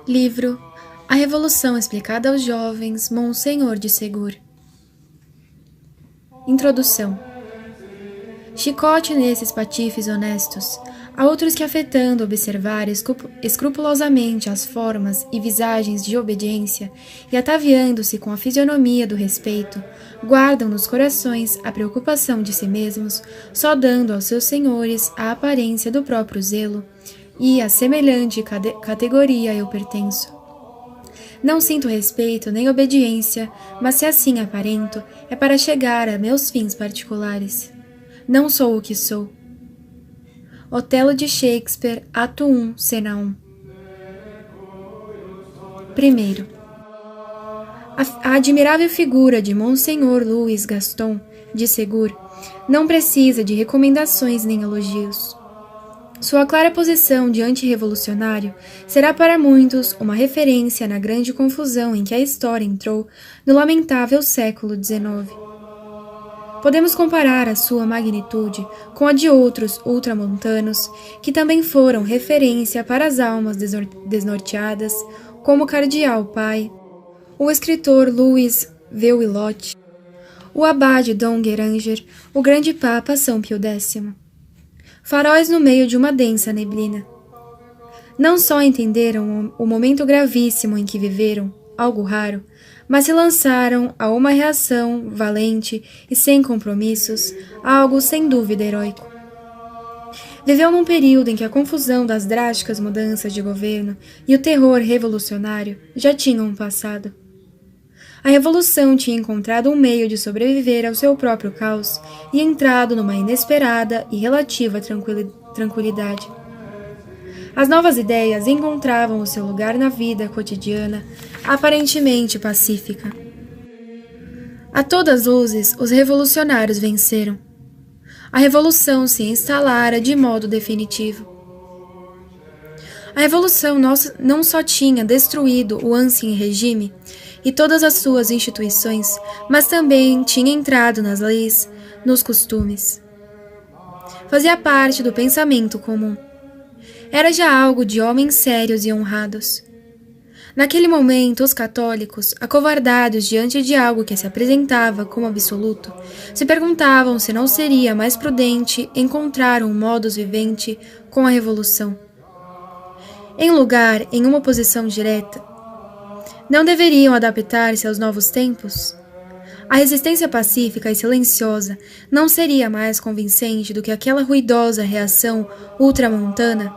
Livro A Revolução Explicada aos Jovens, Monsenhor de Segur. Introdução. Chicote nesses patifes honestos, há outros que, afetando observar escrupulosamente as formas e visagens de obediência e ataviando-se com a fisionomia do respeito, guardam nos corações a preocupação de si mesmos, só dando aos seus senhores a aparência do próprio zelo, e a semelhante categoria eu pertenço. Não sinto respeito nem obediência, mas se assim aparento, é para chegar a meus fins particulares. Não sou o que sou. Otelo de Shakespeare, Ato 1, Cena 1. Primeiro. A admirável figura de Monsenhor Louis Gaston de Segur não precisa de recomendações nem elogios. Sua clara posição de antirrevolucionário será para muitos uma referência na grande confusão em que a história entrou no lamentável século XIX. Podemos comparar a sua magnitude com a de outros ultramontanos que também foram referência para as almas desnorteadas, como o cardeal Pai, o escritor Louis Veuillot, o abade Dom Guéranger, o grande Papa São Pio X. Faróis no meio de uma densa neblina. Não só entenderam o momento gravíssimo em que viveram, algo raro, mas se lançaram a uma reação valente e sem compromissos, algo sem dúvida heróico. Viveu num período em que a confusão das drásticas mudanças de governo e o terror revolucionário já tinham passado. A revolução tinha encontrado um meio de sobreviver ao seu próprio caos e entrado numa inesperada e relativa tranquilidade. As novas ideias encontravam o seu lugar na vida cotidiana, aparentemente pacífica. A todas luzes, os revolucionários venceram. A revolução se instalara de modo definitivo. A revolução não só tinha destruído o ancien regime e todas as suas instituições, mas também tinha entrado nas leis, nos costumes. Fazia parte do pensamento comum. Era já algo de homens sérios e honrados. Naquele momento, os católicos, acovardados diante de algo que se apresentava como absoluto, se perguntavam se não seria mais prudente encontrar um modus vivendi com a revolução. Em uma oposição direta, não deveriam adaptar-se aos novos tempos? A resistência pacífica e silenciosa não seria mais convincente do que aquela ruidosa reação ultramontana?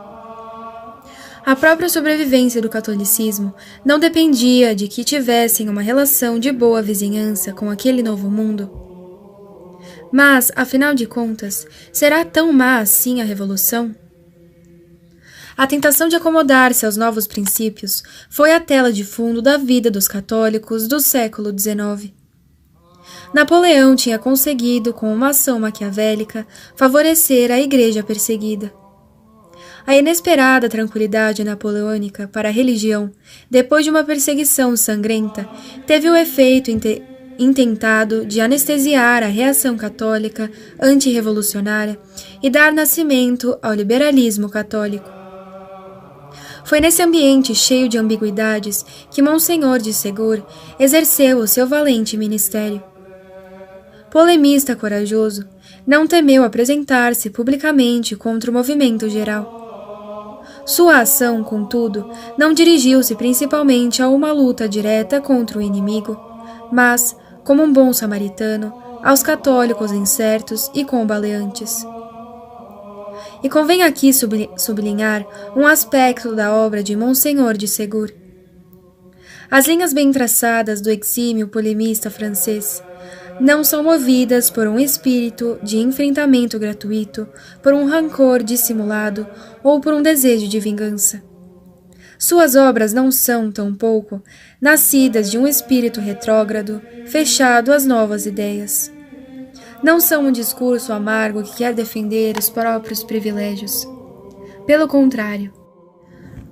A própria sobrevivência do catolicismo não dependia de que tivessem uma relação de boa vizinhança com aquele novo mundo. Mas, afinal de contas, será tão má assim a revolução? A tentação de acomodar-se aos novos princípios foi a tela de fundo da vida dos católicos do século XIX. Napoleão tinha conseguido, com uma ação maquiavélica, favorecer a igreja perseguida. A inesperada tranquilidade napoleônica para a religião, depois de uma perseguição sangrenta, teve o efeito intentado de anestesiar a reação católica antirrevolucionária e dar nascimento ao liberalismo católico. Foi nesse ambiente cheio de ambiguidades que Monsenhor de Segur exerceu o seu valente ministério. Polemista corajoso, não temeu apresentar-se publicamente contra o movimento geral. Sua ação, contudo, não dirigiu-se principalmente a uma luta direta contra o inimigo, mas, como um bom samaritano, aos católicos incertos e combaleantes. E convém aqui sublinhar um aspecto da obra de Monsenhor de Segur. As linhas bem traçadas do exímio polemista francês não são movidas por um espírito de enfrentamento gratuito, por um rancor dissimulado ou por um desejo de vingança. Suas obras não são, tampouco, nascidas de um espírito retrógrado, fechado às novas ideias. Não são um discurso amargo que quer defender os próprios privilégios. Pelo contrário,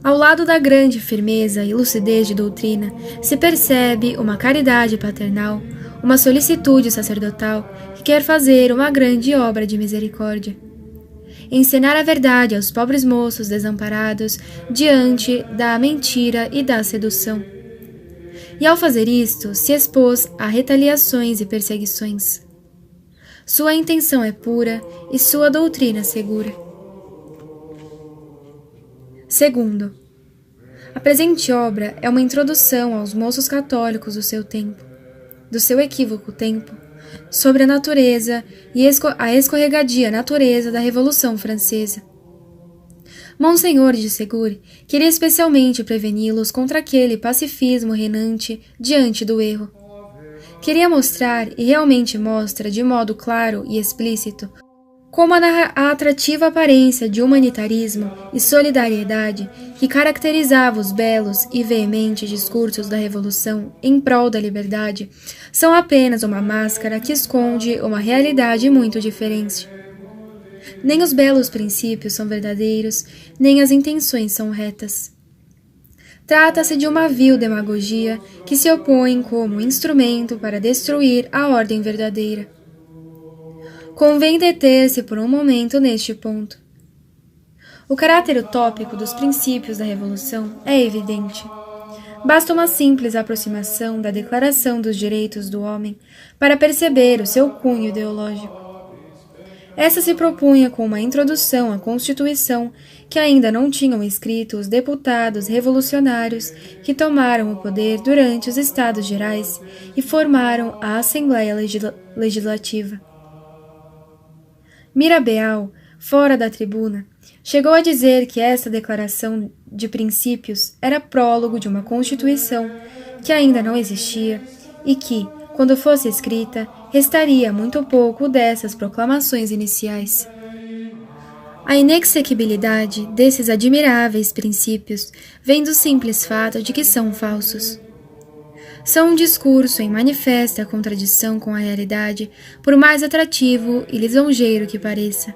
ao lado da grande firmeza e lucidez de doutrina, se percebe uma caridade paternal, uma solicitude sacerdotal que quer fazer uma grande obra de misericórdia. ensinar a verdade aos pobres moços desamparados diante da mentira e da sedução. E ao fazer isto, se expôs a retaliações e perseguições. Sua intenção é pura e sua doutrina segura. Segundo, a presente obra é uma introdução aos moços católicos do seu tempo, do seu equívoco tempo, sobre a natureza e a escorregadia natureza da Revolução Francesa. Monsenhor de Ségur queria especialmente preveni-los contra aquele pacifismo reinante diante do erro. Queria mostrar, e realmente mostra de modo claro e explícito, como a atrativa aparência de humanitarismo e solidariedade que caracterizava os belos e veementes discursos da Revolução em prol da liberdade são apenas uma máscara que esconde uma realidade muito diferente. Nem os belos princípios são verdadeiros, nem as intenções são retas. Trata-se de uma vil demagogia que se opõe como instrumento para destruir a ordem verdadeira. Convém deter-se por um momento neste ponto. O caráter utópico dos princípios da Revolução é evidente. Basta uma simples aproximação da Declaração dos Direitos do Homem para perceber o seu cunho ideológico. Essa se propunha com uma introdução à Constituição que ainda não tinham escrito os deputados revolucionários que tomaram o poder durante os Estados Gerais e formaram a Assembleia Legislativa. Mirabeau, fora da tribuna, chegou a dizer que essa declaração de princípios era prólogo de uma Constituição que ainda não existia e que, quando fosse escrita, restaria muito pouco dessas proclamações iniciais. A inexequibilidade desses admiráveis princípios vem do simples fato de que são falsos. São um discurso em manifesta contradição com a realidade, por mais atrativo e lisonjeiro que pareça.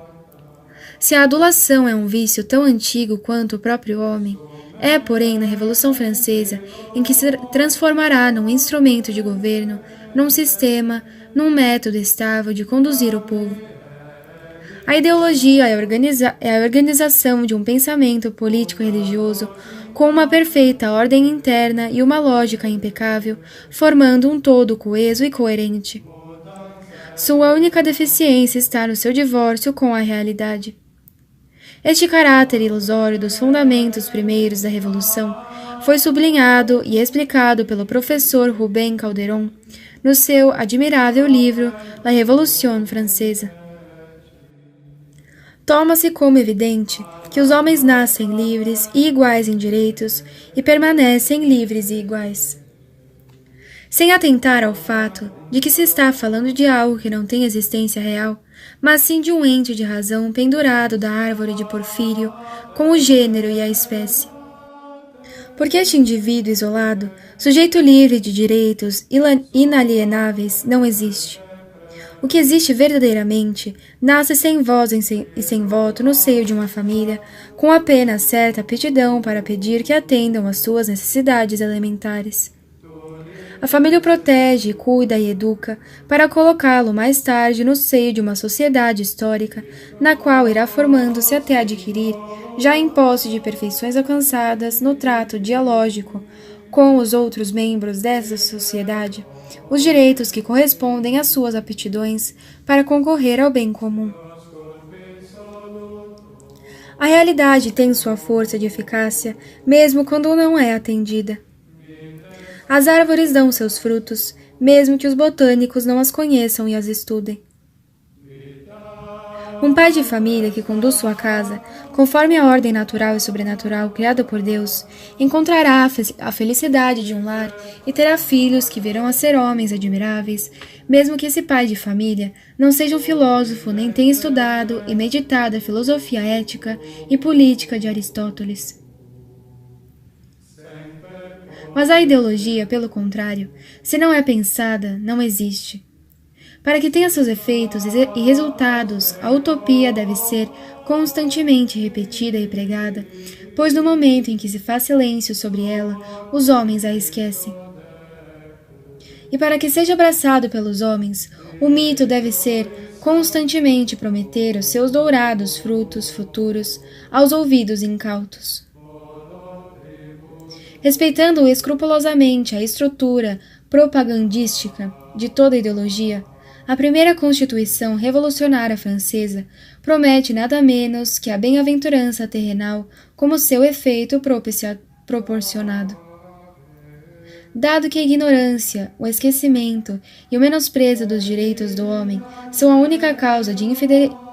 Se a adulação é um vício tão antigo quanto o próprio homem, é, porém, na Revolução Francesa, em que se transformará num instrumento de governo, num sistema, num método estável de conduzir o povo. A ideologia é a organização de um pensamento político-religioso com uma perfeita ordem interna e uma lógica impecável, formando um todo coeso e coerente. Sua única deficiência está no seu divórcio com a realidade. Este caráter ilusório dos fundamentos primeiros da Revolução foi sublinhado e explicado pelo professor Rubem Calderon no seu admirável livro La Révolution Française. Toma-se como evidente que os homens nascem livres e iguais em direitos e permanecem livres e iguais. Sem atentar ao fato de que se está falando de algo que não tem existência real, mas sim de um ente de razão pendurado da árvore de Porfírio, com o gênero e a espécie. Porque este indivíduo isolado, sujeito livre de direitos inalienáveis, não existe. O que existe verdadeiramente nasce sem voz e sem voto no seio de uma família, com apenas certa aptidão para pedir que atendam às suas necessidades elementares. A família o protege, cuida e educa para colocá-lo mais tarde no seio de uma sociedade histórica, na qual irá formando-se até adquirir, já em posse de perfeições alcançadas no trato dialógico com os outros membros dessa sociedade, os direitos que correspondem às suas aptidões para concorrer ao bem comum. A realidade tem sua força de eficácia, mesmo quando não é atendida. As árvores dão seus frutos, mesmo que os botânicos não as conheçam e as estudem. Um pai de família que conduz sua casa, conforme a ordem natural e sobrenatural criada por Deus, encontrará a felicidade de um lar e terá filhos que virão a ser homens admiráveis, mesmo que esse pai de família não seja um filósofo nem tenha estudado e meditado a filosofia ética e política de Aristóteles. Mas a ideologia, pelo contrário, se não é pensada, não existe. Para que tenha seus efeitos e resultados, a utopia deve ser constantemente repetida e pregada, pois no momento em que se faz silêncio sobre ela, os homens a esquecem. E para que seja abraçado pelos homens, o mito deve ser constantemente prometer os seus dourados frutos futuros aos ouvidos incautos. Respeitando escrupulosamente a estrutura propagandística de toda ideologia, a primeira Constituição Revolucionária Francesa promete nada menos que a bem-aventurança terrenal como seu efeito proporcionado. Dado que a ignorância, o esquecimento e o menosprezo dos direitos do homem são a única causa de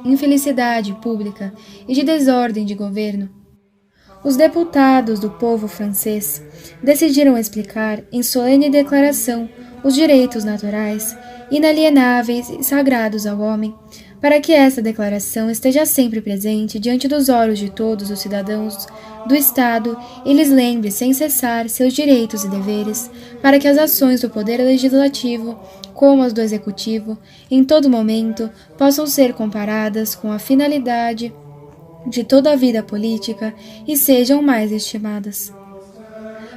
infelicidade pública e de desordem de governo, os deputados do povo francês decidiram explicar em solene declaração os direitos naturais, inalienáveis e sagrados ao homem, para que esta declaração esteja sempre presente diante dos olhos de todos os cidadãos do Estado e lhes lembre sem cessar seus direitos e deveres, para que as ações do Poder Legislativo, como as do Executivo, em todo momento possam ser comparadas com a finalidade de toda a vida política e sejam mais estimadas.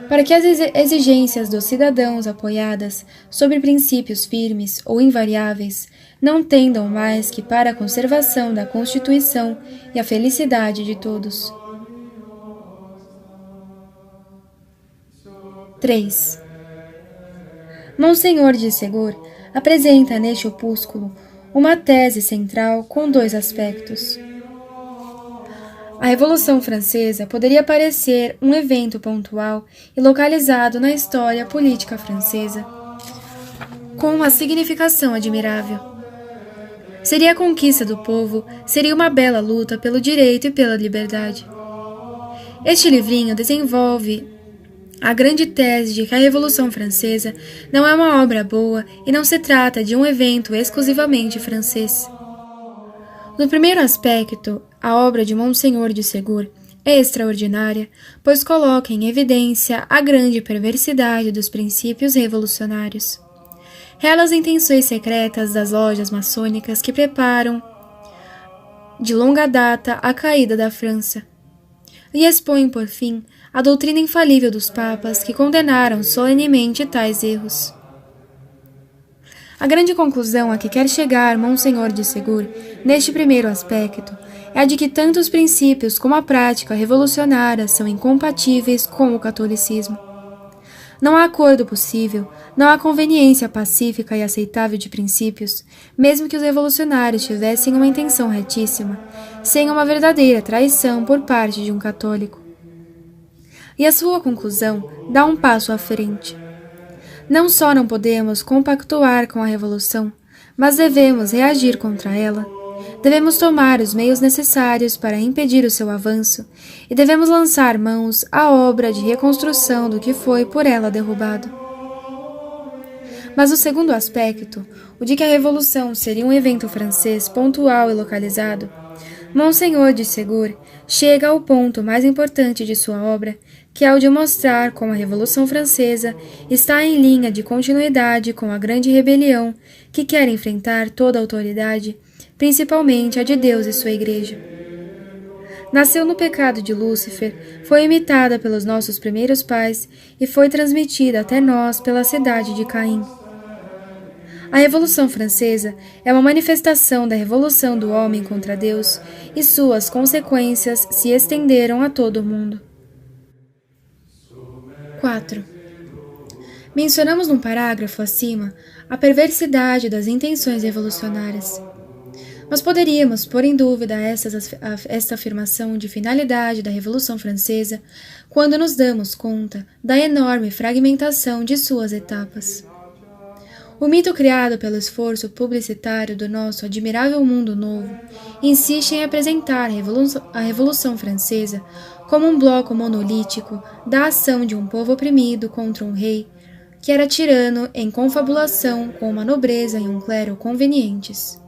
Para que as exigências dos cidadãos apoiadas sobre princípios firmes ou invariáveis não tendam mais que para a conservação da Constituição e a felicidade de todos. 3. Monsenhor de Ségur apresenta neste opúsculo uma tese central com dois aspectos. A Revolução Francesa poderia parecer um evento pontual e localizado na história política francesa, com uma significação admirável. Seria a conquista do povo, seria uma bela luta pelo direito e pela liberdade. Este livrinho desenvolve a grande tese de que a Revolução Francesa não é uma obra boa e não se trata de um evento exclusivamente francês. No primeiro aspecto, a obra de Monsenhor de Ségur é extraordinária, pois coloca em evidência a grande perversidade dos princípios revolucionários. Revela as intenções secretas das lojas maçônicas que preparam, de longa data, a caída da França. E expõe, por fim, a doutrina infalível dos papas que condenaram solenemente tais erros. A grande conclusão a que quer chegar Monsenhor de Ségur, neste primeiro aspecto, é a de que tanto os princípios como a prática revolucionária são incompatíveis com o catolicismo. Não há acordo possível, não há conveniência pacífica e aceitável de princípios, mesmo que os revolucionários tivessem uma intenção retíssima, sem uma verdadeira traição por parte de um católico. E a sua conclusão dá um passo à frente. Não só não podemos compactuar com a revolução, mas devemos reagir contra ela. Devemos tomar os meios necessários para impedir o seu avanço e devemos lançar mãos à obra de reconstrução do que foi por ela derrubado. Mas o segundo aspecto, o de que a revolução seria um evento francês pontual e localizado, Monsenhor de Ségur chega ao ponto mais importante de sua obra, que é o de mostrar como a Revolução Francesa está em linha de continuidade com a grande rebelião que quer enfrentar toda a autoridade, principalmente a de Deus e sua Igreja. Nasceu no pecado de Lúcifer, foi imitada pelos nossos primeiros pais e foi transmitida até nós pela cidade de Caim. A Revolução Francesa é uma manifestação da revolução do homem contra Deus e suas consequências se estenderam a todo o mundo. 4. Mencionamos num parágrafo acima a perversidade das intenções revolucionárias. Mas poderíamos pôr em dúvida esta afirmação de finalidade da Revolução Francesa quando nos damos conta da enorme fragmentação de suas etapas. O mito criado pelo esforço publicitário do nosso admirável mundo novo insiste em apresentar a Revolução Francesa como um bloco monolítico da ação de um povo oprimido contra um rei que era tirano em confabulação com uma nobreza e um clero convenientes.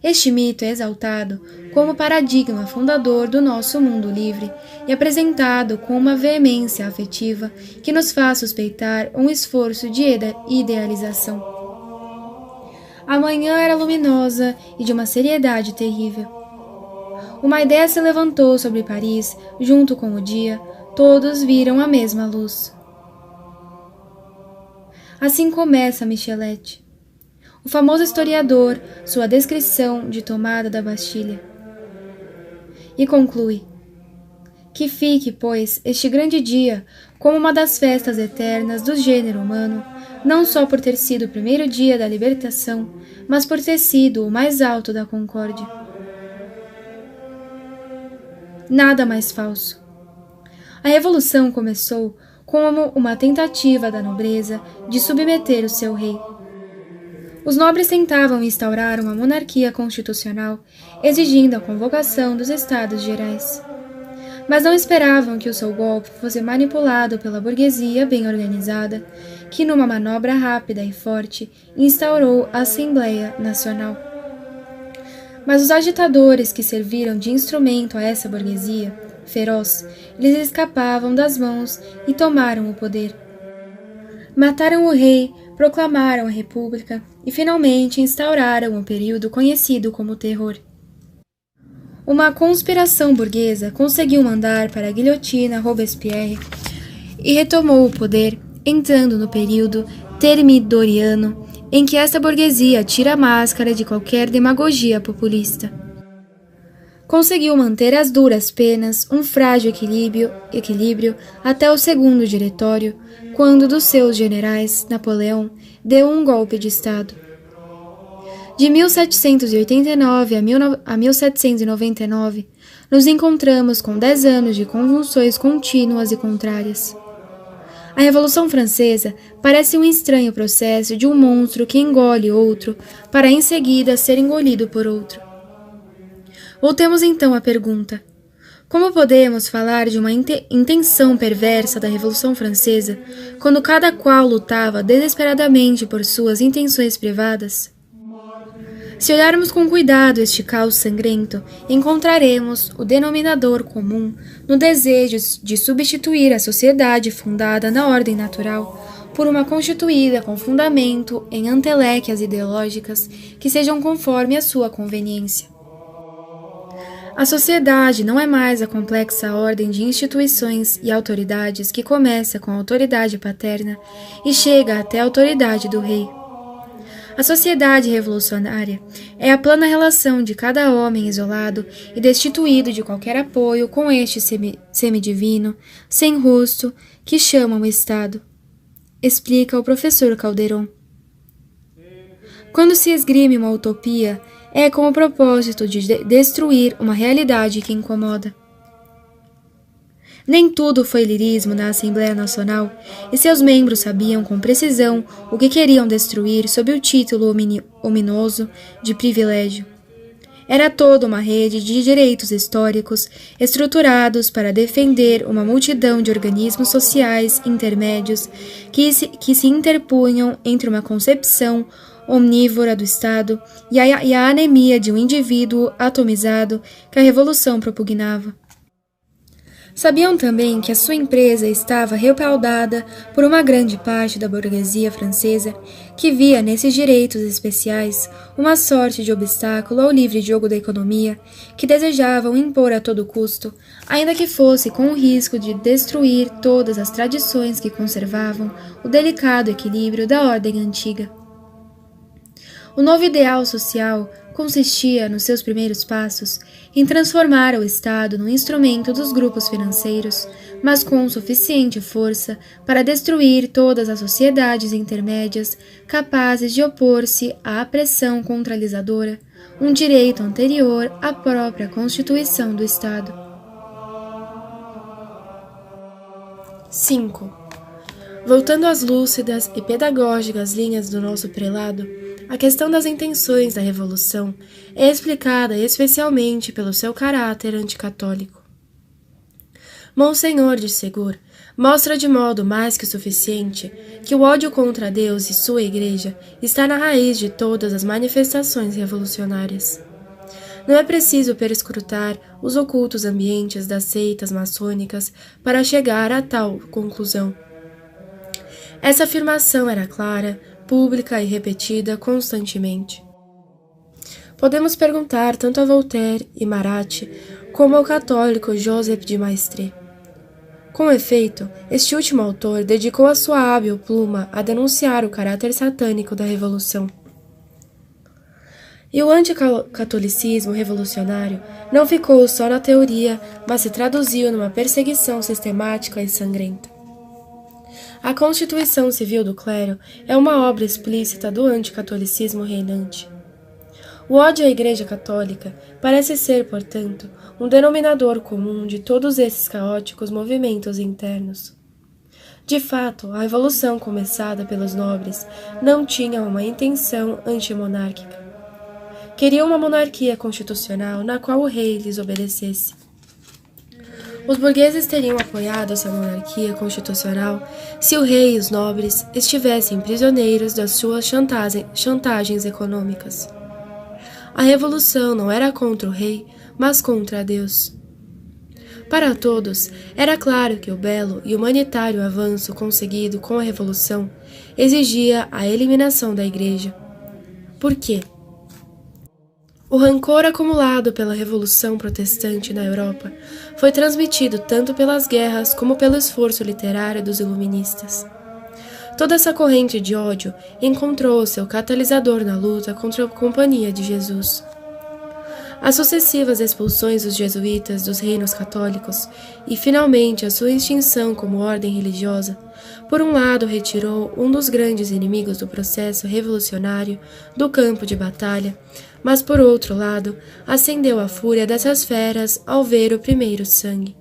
Este mito é exaltado como paradigma fundador do nosso mundo livre e apresentado com uma veemência afetiva que nos faz suspeitar um esforço de idealização. A manhã era luminosa e de uma seriedade terrível. Uma ideia se levantou sobre Paris, junto com o dia, todos viram a mesma luz. Assim começa Michelet. o famoso historiador sua descrição de tomada da Bastilha. E conclui: que fique, pois, este grande dia como uma das festas eternas do gênero humano, não só por ter sido o primeiro dia da libertação, mas por ter sido o mais alto da concórdia. Nada mais falso. A Revolução começou como uma tentativa da nobreza de submeter o seu rei. Os nobres tentavam instaurar uma monarquia constitucional, exigindo a convocação dos Estados Gerais. Mas não esperavam que o seu golpe fosse manipulado pela burguesia bem organizada, que numa manobra rápida e forte instaurou a Assembleia Nacional. Mas os agitadores que serviram de instrumento a essa burguesia feroz, lhes escapavam das mãos e tomaram o poder. Mataram o rei, proclamaram a república e finalmente instauraram o período conhecido como Terror. Uma conspiração burguesa conseguiu mandar para a guilhotina Robespierre e retomou o poder, entrando no período termidoriano, em que esta burguesia tira a máscara de qualquer demagogia populista. Conseguiu manter às duras penas um frágil equilíbrio até o segundo diretório, quando dos seus generais, Napoleão deu um golpe de Estado. De 1789 a 1799, nos encontramos com 10 anos de convulsões contínuas e contrárias. A Revolução Francesa parece um estranho processo de um monstro que engole outro para em seguida ser engolido por outro. Voltemos então à pergunta: como podemos falar de uma intenção perversa da Revolução Francesa quando cada qual lutava desesperadamente por suas intenções privadas? Se olharmos com cuidado este caos sangrento, encontraremos o denominador comum no desejo de substituir a sociedade fundada na ordem natural por uma constituída com fundamento em entelequias ideológicas que sejam conforme a sua conveniência. A sociedade não é mais a complexa ordem de instituições e autoridades que começa com a autoridade paterna e chega até a autoridade do rei. A sociedade revolucionária é a plana relação de cada homem isolado e destituído de qualquer apoio com este semidivino, sem rosto, que chamam o Estado, explica o professor Calderon. Quando se esgrime uma utopia, é com o propósito de destruir uma realidade que incomoda. Nem tudo foi lirismo na Assembleia Nacional, e seus membros sabiam com precisão o que queriam destruir sob o título ominoso de privilégio. Era toda uma rede de direitos históricos estruturados para defender uma multidão de organismos sociais intermédios que se interpunham entre uma concepção omnívora do Estado e a anemia de um indivíduo atomizado que a Revolução propugnava. Sabiam também que a sua empresa estava respaldada por uma grande parte da burguesia francesa, que via nesses direitos especiais uma sorte de obstáculo ao livre jogo da economia, que desejavam impor a todo custo, ainda que fosse com o risco de destruir todas as tradições que conservavam o delicado equilíbrio da ordem antiga. O novo ideal social consistia, nos seus primeiros passos, em transformar o Estado num instrumento dos grupos financeiros, mas com suficiente força para destruir todas as sociedades intermédias capazes de opor-se à pressão centralizadora, um direito anterior à própria Constituição do Estado. 5. Voltando às lúcidas e pedagógicas linhas do nosso prelado, a questão das intenções da Revolução é explicada especialmente pelo seu caráter anticatólico. Monsenhor de Segur mostra de modo mais que suficiente que o ódio contra Deus e sua Igreja está na raiz de todas as manifestações revolucionárias. Não é preciso perscrutar os ocultos ambientes das seitas maçônicas para chegar a tal conclusão. Essa afirmação era clara, pública e repetida constantemente. Podemos perguntar tanto a Voltaire e Marat como ao católico Joseph de Maistre. Com efeito, este último autor dedicou a sua hábil pluma a denunciar o caráter satânico da Revolução. E o anticatolicismo revolucionário não ficou só na teoria, mas se traduziu numa perseguição sistemática e sangrenta. A Constituição Civil do Clero é uma obra explícita do anticatolicismo reinante. O ódio à Igreja Católica parece ser, portanto, um denominador comum de todos esses caóticos movimentos internos. De fato, a revolução começada pelos nobres não tinha uma intenção antimonárquica. Queriam uma monarquia constitucional na qual o rei lhes obedecesse. Os burgueses teriam apoiado essa monarquia constitucional se o rei e os nobres estivessem prisioneiros das suas chantagens econômicas. A revolução não era contra o rei, mas contra Deus. Para todos, era claro que o belo e humanitário avanço conseguido com a revolução exigia a eliminação da Igreja. Por quê? O rancor acumulado pela Revolução Protestante na Europa foi transmitido tanto pelas guerras como pelo esforço literário dos iluministas. Toda essa corrente de ódio encontrou seu catalisador na luta contra a Companhia de Jesus. As sucessivas expulsões dos jesuítas dos reinos católicos e, finalmente, a sua extinção como ordem religiosa, por um lado retirou um dos grandes inimigos do processo revolucionário do campo de batalha, mas, por outro lado, acendeu a fúria dessas feras ao ver o primeiro sangue.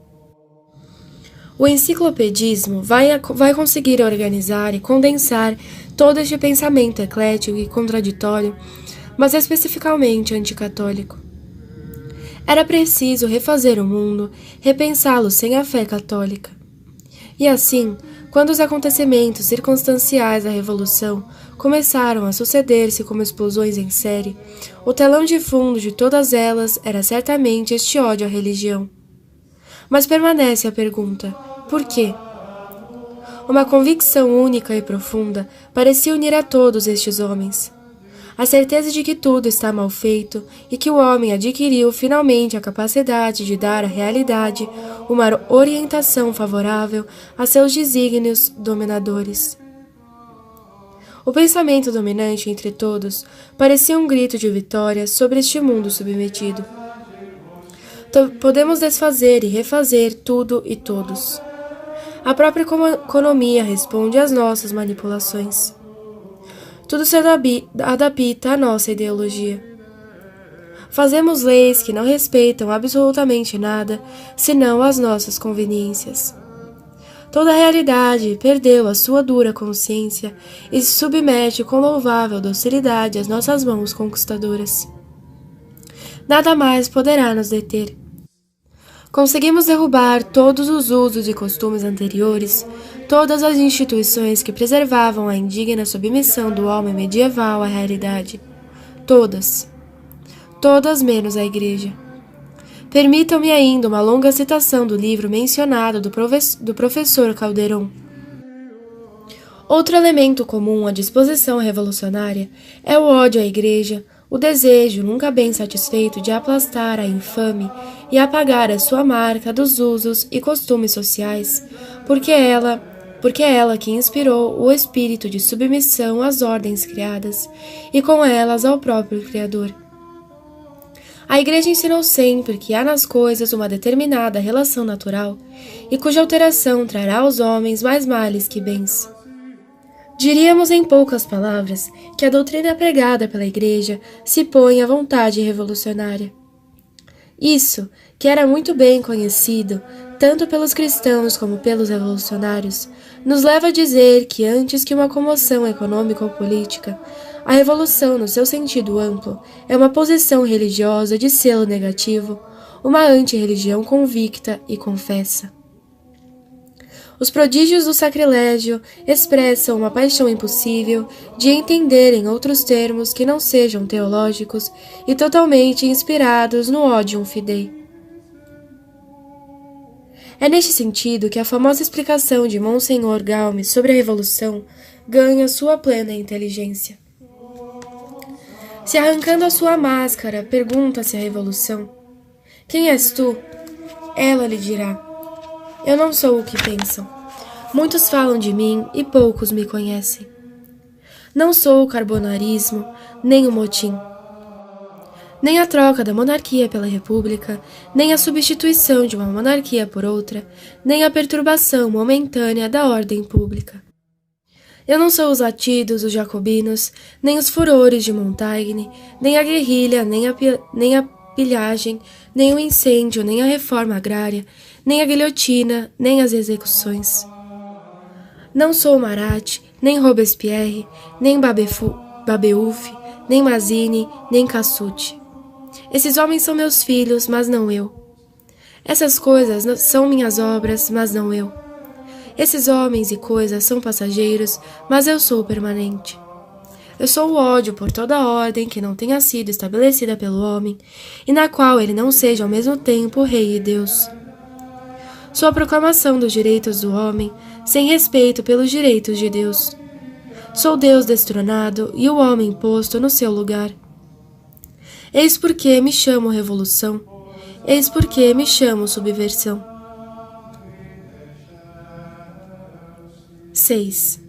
O enciclopedismo vai conseguir organizar e condensar todo este pensamento eclético e contraditório, mas especificamente anticatólico. Era preciso refazer o mundo, repensá-lo sem a fé católica. E assim, quando os acontecimentos circunstanciais da Revolução começaram a suceder-se como explosões em série, o telão de fundo de todas elas era certamente este ódio à religião. Mas permanece a pergunta: por quê? Uma convicção única e profunda parecia unir a todos estes homens. A certeza de que tudo está mal feito e que o homem adquiriu finalmente a capacidade de dar à realidade uma orientação favorável a seus desígnios dominadores. O pensamento dominante entre todos parecia um grito de vitória sobre este mundo submetido. Podemos desfazer e refazer tudo e todos. A própria economia responde às nossas manipulações. Tudo se adapta à nossa ideologia. Fazemos leis que não respeitam absolutamente nada, senão as nossas conveniências. Toda a realidade perdeu a sua dura consciência e se submete com louvável docilidade às nossas mãos conquistadoras. Nada mais poderá nos deter. Conseguimos derrubar todos os usos e costumes anteriores, todas as instituições que preservavam a indigna submissão do homem medieval à realidade. Todas. Todas menos a Igreja. Permitam-me ainda uma longa citação do livro mencionado do professor Calderon. Outro elemento comum à disposição revolucionária é o ódio à Igreja, o desejo nunca bem satisfeito de aplastar a infame e apagar a sua marca dos usos e costumes sociais, porque é ela que inspirou o espírito de submissão às ordens criadas e com elas ao próprio Criador. A Igreja ensinou sempre que há nas coisas uma determinada relação natural e cuja alteração trará aos homens mais males que bens. Diríamos em poucas palavras que a doutrina pregada pela Igreja se põe à vontade revolucionária. Isso, que era muito bem conhecido, tanto pelos cristãos como pelos revolucionários, nos leva a dizer que antes que uma comoção econômica ou política, a revolução, no seu sentido amplo, é uma posição religiosa de selo negativo, uma antirreligião convicta e confessa. Os prodígios do sacrilégio expressam uma paixão impossível de entender em outros termos que não sejam teológicos e totalmente inspirados no odium fidei. É neste sentido que a famosa explicação de Monsenhor Gaume sobre a Revolução ganha sua plena inteligência. Se arrancando a sua máscara, pergunta-se a Revolução: quem és tu? Ela lhe dirá: eu não sou o que pensam. Muitos falam de mim e poucos me conhecem. Não sou o carbonarismo, nem o motim. nem a troca da monarquia pela república, nem a substituição de uma monarquia por outra, nem a perturbação momentânea da ordem pública. Eu não sou os latidos dos jacobinos, nem os furores de Montaigne, nem a guerrilha, nem a pilhagem, nem o incêndio, nem a reforma agrária, nem a guilhotina, nem as execuções. Não sou Marat, nem Robespierre, nem Babeuf, nem Mazzini, nem Cassucci. Esses homens são meus filhos, mas não eu. Essas coisas são minhas obras, mas não eu. Esses homens e coisas são passageiros, mas eu sou permanente. Eu sou o ódio por toda ordem que não tenha sido estabelecida pelo homem, e na qual ele não seja ao mesmo tempo rei e Deus. Sou a proclamação dos direitos do homem, sem respeito pelos direitos de Deus. Sou Deus destronado e o homem posto no seu lugar. Eis porque me chamo revolução, eis porque me chamo subversão. 6.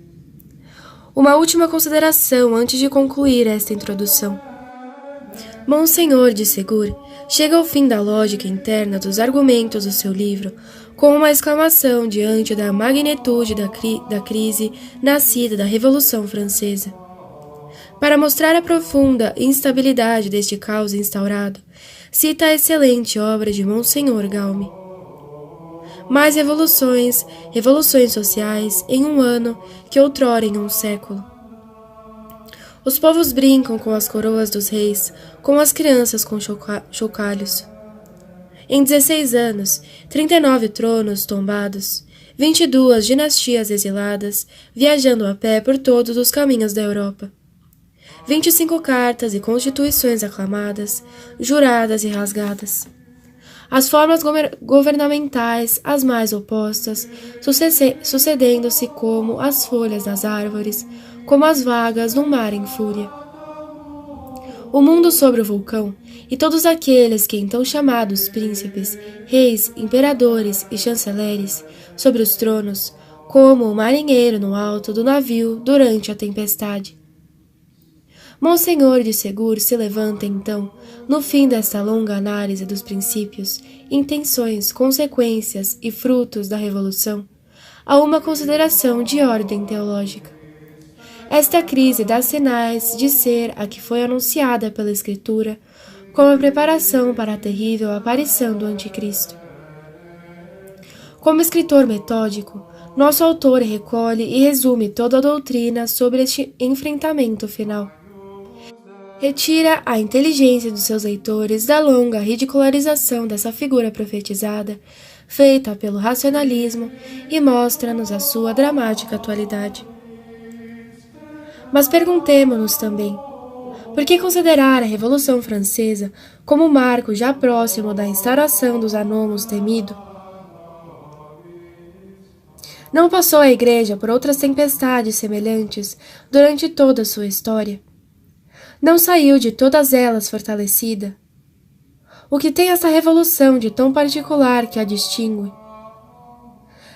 Uma última consideração antes de concluir esta introdução. Monsenhor de Ségur chega ao fim da lógica interna dos argumentos do seu livro com uma exclamação diante da magnitude da crise nascida da Revolução Francesa. Para mostrar a profunda instabilidade deste caos instaurado, cita a excelente obra de Monsenhor Gaume. Mais revoluções sociais em um ano que outrora em um século. Os povos brincam com as coroas dos reis, como as crianças com chocalhos. Em 16 anos, 39 tronos tombados, 22 dinastias exiladas, viajando a pé por todos os caminhos da Europa. 25 cartas e constituições aclamadas, juradas e rasgadas. As formas governamentais, as mais opostas, sucedendo-se como as folhas das árvores, como as vagas num mar em fúria. O mundo sobre o vulcão, e todos aqueles que então chamados príncipes, reis, imperadores e chanceleres, sobre os tronos, como o marinheiro no alto do navio durante a tempestade. Monsenhor de Ségur se levanta, então, no fim desta longa análise dos princípios, intenções, consequências e frutos da Revolução, a uma consideração de ordem teológica. Esta crise dá sinais de ser a que foi anunciada pela Escritura como a preparação para a terrível aparição do Anticristo. Como escritor metódico, nosso autor recolhe e resume toda a doutrina sobre este enfrentamento final. Retira a inteligência dos seus leitores da longa ridicularização dessa figura profetizada, feita pelo racionalismo, e mostra-nos a sua dramática atualidade. Mas perguntemo-nos também, por que considerar a Revolução Francesa como marco já próximo da instauração dos anomos temido? Não passou a Igreja por outras tempestades semelhantes durante toda a sua história? Não saiu de todas elas fortalecida? O que tem essa revolução de tão particular que a distingue?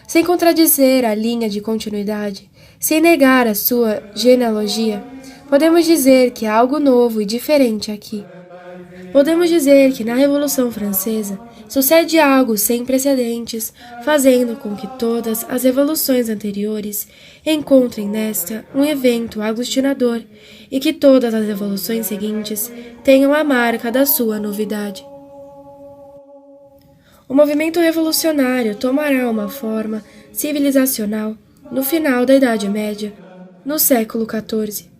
Sem contradizer a linha de continuidade, sem negar a sua genealogia, podemos dizer que há algo novo e diferente aqui. Podemos dizer que na Revolução Francesa sucede algo sem precedentes, fazendo com que todas as revoluções anteriores encontrem nesta um evento aglutinador e que todas as revoluções seguintes tenham a marca da sua novidade. O movimento revolucionário tomará uma forma civilizacional no final da Idade Média, no século XIV.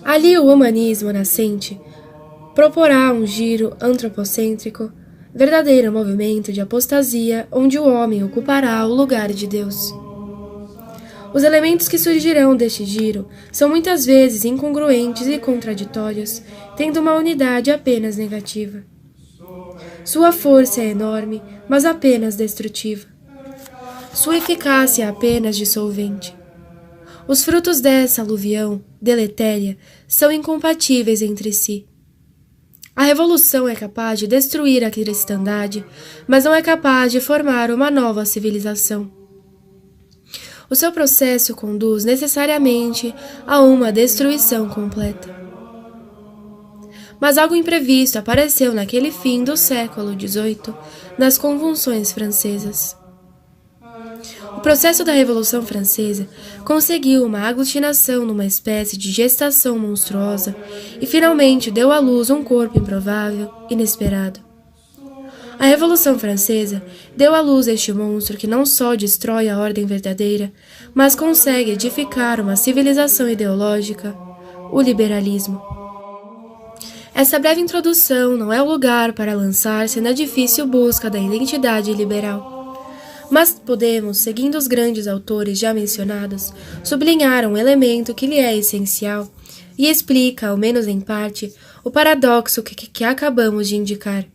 Ali o humanismo nascente proporá um giro antropocêntrico, verdadeiro movimento de apostasia onde o homem ocupará o lugar de Deus. Os elementos que surgirão deste giro são muitas vezes incongruentes e contraditórios, tendo uma unidade apenas negativa. Sua força é enorme, mas apenas destrutiva. Sua eficácia é apenas dissolvente. Os frutos dessa aluvião deletéria são incompatíveis entre si. A revolução é capaz de destruir a cristandade, mas não é capaz de formar uma nova civilização. O seu processo conduz necessariamente a uma destruição completa. Mas algo imprevisto apareceu naquele fim do século XVIII, nas convulsões francesas. O processo da Revolução Francesa conseguiu uma aglutinação numa espécie de gestação monstruosa e finalmente deu à luz um corpo improvável, inesperado. A Revolução Francesa deu à luz este monstro que não só destrói a ordem verdadeira, mas consegue edificar uma civilização ideológica, o liberalismo. Essa breve introdução não é o lugar para lançar-se na difícil busca da identidade liberal. Mas podemos, seguindo os grandes autores já mencionados, sublinhar um elemento que lhe é essencial e explica, ao menos em parte, o paradoxo que acabamos de indicar.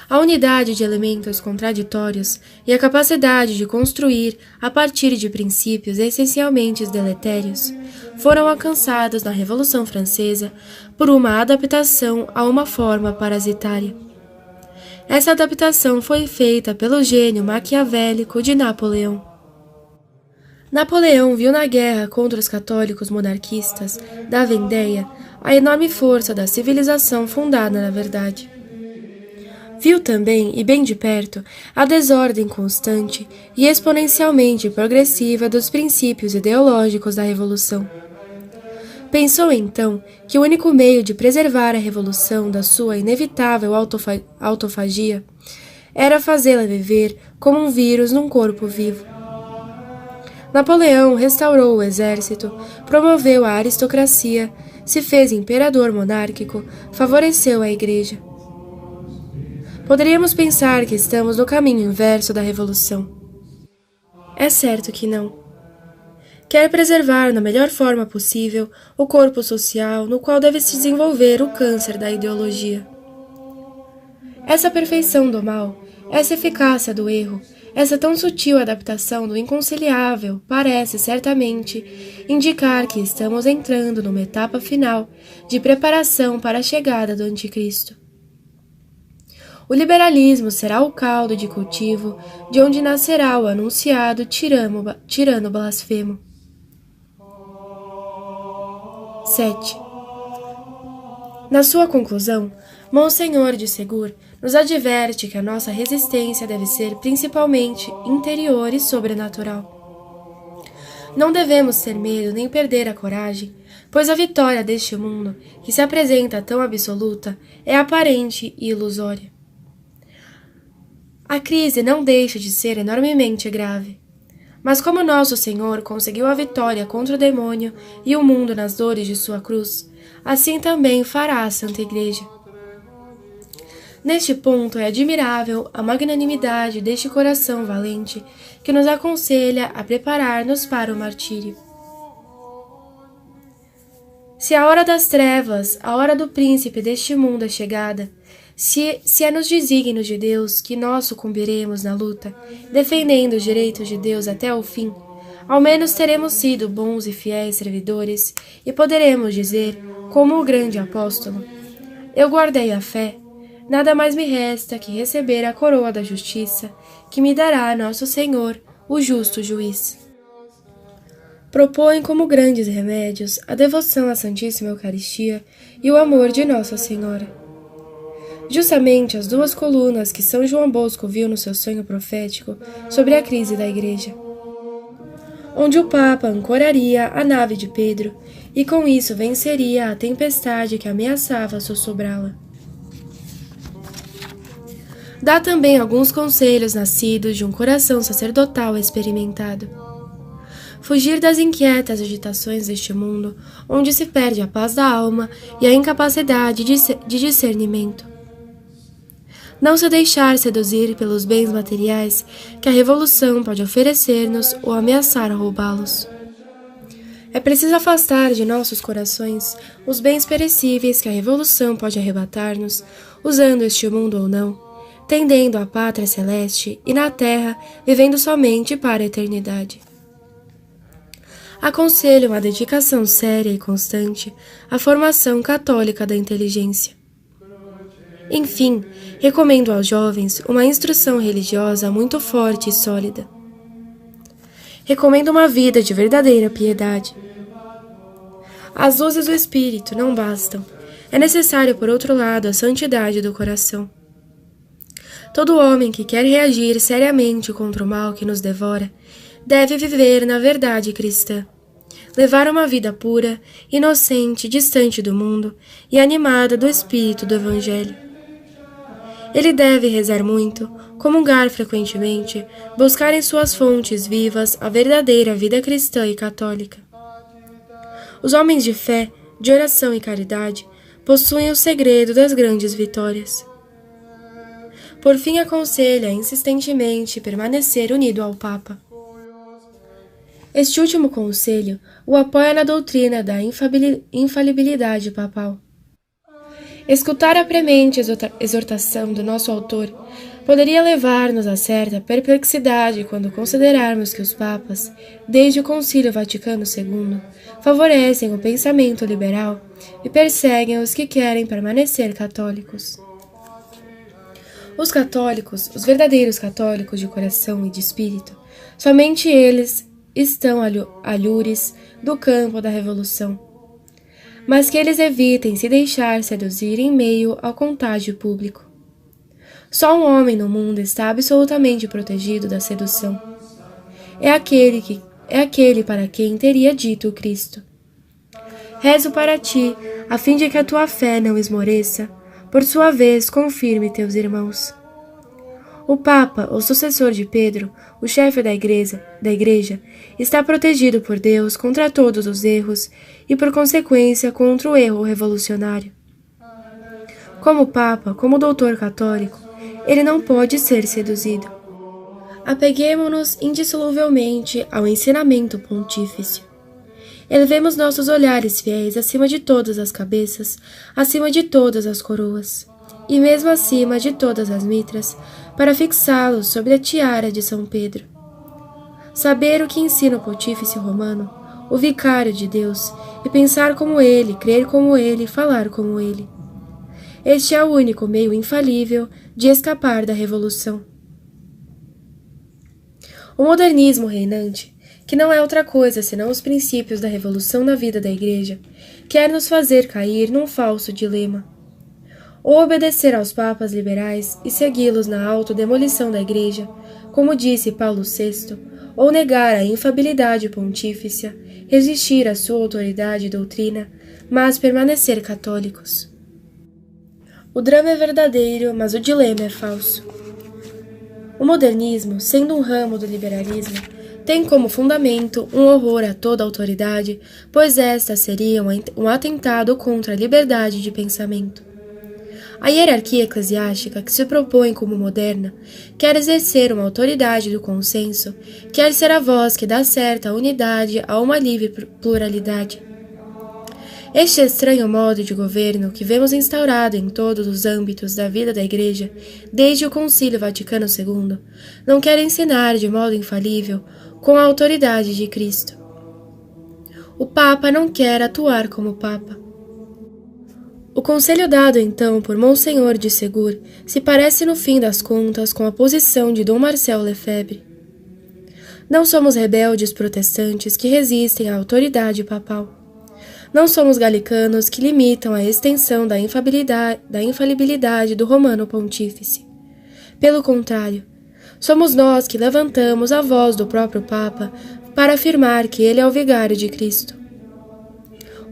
A unidade de elementos contraditórios e a capacidade de construir a partir de princípios essencialmente deletérios foram alcançados na Revolução Francesa por uma adaptação a uma forma parasitária. Essa adaptação foi feita pelo gênio maquiavélico de Napoleão. Napoleão viu na guerra contra os católicos monarquistas da Vendéia a enorme força da civilização fundada na verdade. Viu também, e bem de perto, a desordem constante e exponencialmente progressiva dos princípios ideológicos da Revolução. Pensou então que o único meio de preservar a Revolução da sua inevitável autofagia era fazê-la viver como um vírus num corpo vivo. Napoleão restaurou o exército, promoveu a aristocracia, se fez imperador monárquico, favoreceu a Igreja. Poderíamos pensar que estamos no caminho inverso da Revolução. É certo que não. Quer preservar na melhor forma possível o corpo social no qual deve se desenvolver o câncer da ideologia. Essa perfeição do mal, essa eficácia do erro, essa tão sutil adaptação do inconciliável parece certamente indicar que estamos entrando numa etapa final de preparação para a chegada do Anticristo. O liberalismo será o caldo de cultivo de onde nascerá o anunciado tirano blasfemo. 7. Na sua conclusão, Monsenhor de Ségur nos adverte que a nossa resistência deve ser principalmente interior e sobrenatural. Não devemos ter medo nem perder a coragem, pois a vitória deste mundo, que se apresenta tão absoluta, é aparente e ilusória. A crise não deixa de ser enormemente grave. Mas como nosso Senhor conseguiu a vitória contra o demônio e o mundo nas dores de sua cruz, assim também fará a Santa Igreja. Neste ponto é admirável a magnanimidade deste coração valente que nos aconselha a preparar-nos para o martírio. Se a hora das trevas, a hora do príncipe deste mundo é chegada, se é nos desígnios de Deus que nós sucumbiremos na luta, defendendo os direitos de Deus até o fim, ao menos teremos sido bons e fiéis servidores e poderemos dizer, como o grande apóstolo: eu guardei a fé, nada mais me resta que receber a coroa da justiça que me dará nosso Senhor, o justo juiz. Propõe como grandes remédios a devoção à Santíssima Eucaristia e o amor de Nossa Senhora. Justamente as duas colunas que São João Bosco viu no seu sonho profético sobre a crise da Igreja, onde o Papa ancoraria a nave de Pedro e com isso venceria a tempestade que ameaçava sussurrá-la. Dá também alguns conselhos nascidos de um coração sacerdotal experimentado. Fugir das inquietas agitações deste mundo, onde se perde a paz da alma e a incapacidade de discernimento. Não se deixar seduzir pelos bens materiais que a revolução pode oferecer-nos ou ameaçar roubá-los. É preciso afastar de nossos corações os bens perecíveis que a revolução pode arrebatar-nos, usando este mundo ou não, tendendo à pátria celeste e na terra, vivendo somente para a eternidade. Aconselho uma dedicação séria e constante à formação católica da inteligência. Enfim, recomendo aos jovens uma instrução religiosa muito forte e sólida. Recomendo uma vida de verdadeira piedade. As luzes do Espírito não bastam. É necessário, por outro lado, a santidade do coração. Todo homem que quer reagir seriamente contra o mal que nos devora deve viver na verdade cristã, levar uma vida pura, inocente, distante do mundo e animada do espírito do Evangelho. Ele deve rezar muito, comungar frequentemente, buscar em suas fontes vivas a verdadeira vida cristã e católica. Os homens de fé, de oração e caridade possuem o segredo das grandes vitórias. Por fim, aconselha insistentemente permanecer unido ao Papa. Este último conselho o apoia na doutrina da infalibilidade papal. Escutar a premente exortação do nosso autor poderia levar-nos a certa perplexidade quando considerarmos que os papas, desde o Concílio Vaticano II, favorecem o pensamento liberal e perseguem os que querem permanecer católicos. Os católicos, os verdadeiros católicos de coração e de espírito, somente eles estão alhures do campo da revolução, mas que eles evitem se deixar seduzir em meio ao contágio público. Só um homem no mundo está absolutamente protegido da sedução. É aquele para quem teria dito o Cristo: rezo para ti, a fim de que a tua fé não esmoreça, por sua vez confirme teus irmãos. O Papa, o sucessor de Pedro, o chefe da igreja, está protegido por Deus contra todos os erros e, por consequência, contra o erro revolucionário. Como Papa, como doutor católico, ele não pode ser seduzido. Apeguemo-nos indissoluvelmente ao ensinamento pontífice. Elevemos nossos olhares fiéis acima de todas as cabeças, acima de todas as coroas, e mesmo acima de todas as mitras, para fixá-los sobre a tiara de São Pedro. Saber o que ensina o pontífice romano, o vicário de Deus, e pensar como ele, crer como ele, falar como ele. Este é o único meio infalível de escapar da revolução. O modernismo reinante, que não é outra coisa senão os princípios da revolução na vida da Igreja, quer nos fazer cair num falso dilema. Ou obedecer aos papas liberais e segui-los na autodemolição da Igreja, como disse Paulo VI, ou negar a infabilidade pontífice, resistir à sua autoridade e doutrina, mas permanecer católicos. O drama é verdadeiro, mas o dilema é falso. O modernismo, sendo um ramo do liberalismo, tem como fundamento um horror a toda autoridade, pois esta seria um atentado contra a liberdade de pensamento. A hierarquia eclesiástica que se propõe como moderna quer exercer uma autoridade do consenso, quer ser a voz que dá certa unidade a uma livre pluralidade. Este estranho modo de governo que vemos instaurado em todos os âmbitos da vida da Igreja desde o Concílio Vaticano II não quer ensinar de modo infalível com a autoridade de Cristo. O Papa não quer atuar como Papa. O conselho dado então por Monsenhor de Segur se parece no fim das contas com a posição de Dom Marcel Lefebvre. Não somos rebeldes protestantes que resistem à autoridade papal. Não somos galicanos que limitam a extensão da infalibilidade do Romano Pontífice. Pelo contrário, somos nós que levantamos a voz do próprio Papa para afirmar que ele é o vigário de Cristo.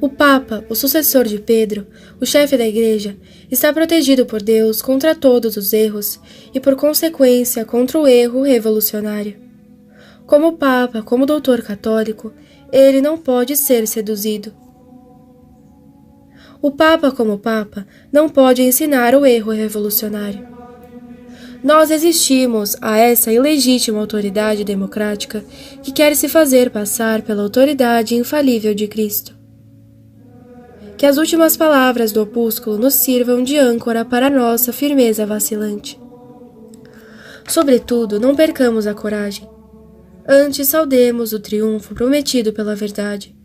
O Papa, o sucessor de Pedro, o chefe da Igreja, está protegido por Deus contra todos os erros e, por consequência, contra o erro revolucionário. Como Papa, como doutor católico, ele não pode ser seduzido. O Papa, como Papa, não pode ensinar o erro revolucionário. Nós resistimos a essa ilegítima autoridade democrática que quer se fazer passar pela autoridade infalível de Cristo. Que as últimas palavras do opúsculo nos sirvam de âncora para nossa firmeza vacilante. Sobretudo, não percamos a coragem. Antes, saudemos o triunfo prometido pela verdade.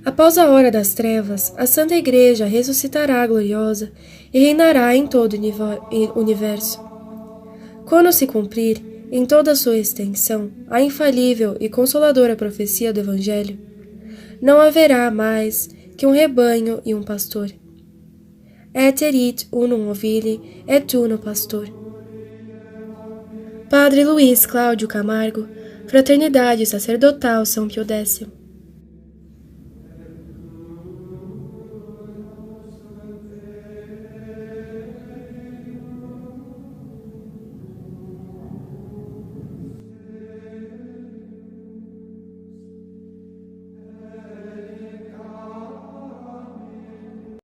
Após a hora das trevas, a Santa Igreja ressuscitará gloriosa e reinará em todo o universo. Quando se cumprir, em toda a sua extensão, a infalível e consoladora profecia do Evangelho, não haverá mais que um rebanho e um pastor. et erit unum ovili et uno pastor. Padre Luiz Cláudio Camargo, Fraternidade Sacerdotal São Pio X.